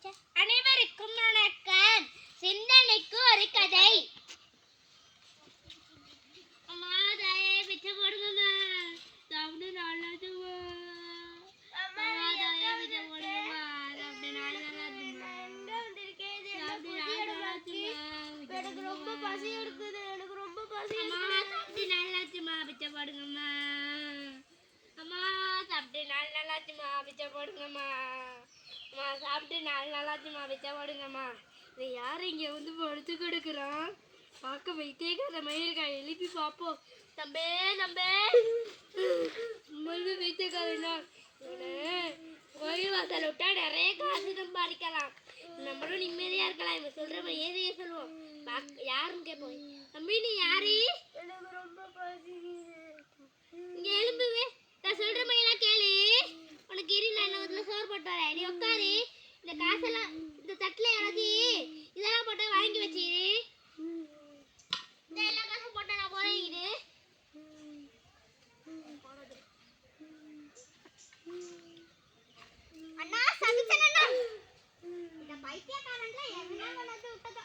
அனைவருக்கும் வணக்கம். சிந்தனைக்கு ஒரு கதை. அம்மா தாயே பிச்சை போடுங்கம்மா. சாப்பிட்டு நல்லதுமா. அம்மா தாயே பிச்சை போடுங்கம்மா. சாப்பிட்டு நல்லதுமா. எனக்கு ரொம்ப பசி எடுக்குது. அம்மா சாப்பிட்டு நல்லதுமா. பிச்சை போடுங்கம்மா. அம்மா சாப்பிட்டு நல்லதுமா. பிச்சை போடுங்கம்மா. அம்மா சாப்பிட்டு நல்லாச்சுமா. பிச்சை போடுங்கம்மா. இது யார் இங்கே வந்து படுத்து கிடக்குறான்? பார்க்க வைத்தேக்கார மயிலுக்கா. எழுப்பி பார்ப்போம். தம்பே தம்பே நம்மளும் வைத்தேக்காரனா? கோயில் வாசல் விட்டா நிறைய காசு சம்பாதிக்கலாம். நம்மளும் நிம்மதியா இருக்கலாம். இவன் சொல்ற ஏதையே சொல்லுவோம். யாருன்னு கேட்போம். தம்பி நீ யாரு? இங்க எலும்புவே. நான் சொல்ற மாதிரிலாம் கேளு. உனக்கு இரு, நான் இன்னும் சோறு போட்டு வரேன். நீ உட்காரு. இந்த காசெல்லாம் இந்த தட்டுல எல்லாத்தையும் இதெல்லாம் போட்டா வாங்கி வச்சிரு. இந்த எல்லா காசும் போட்டா நான் போறேன். இது அண்ணா சமைச்சேன். இந்த பைத்தியக்காரன்ல என்ன கொண்டாந்து விட்டதோ.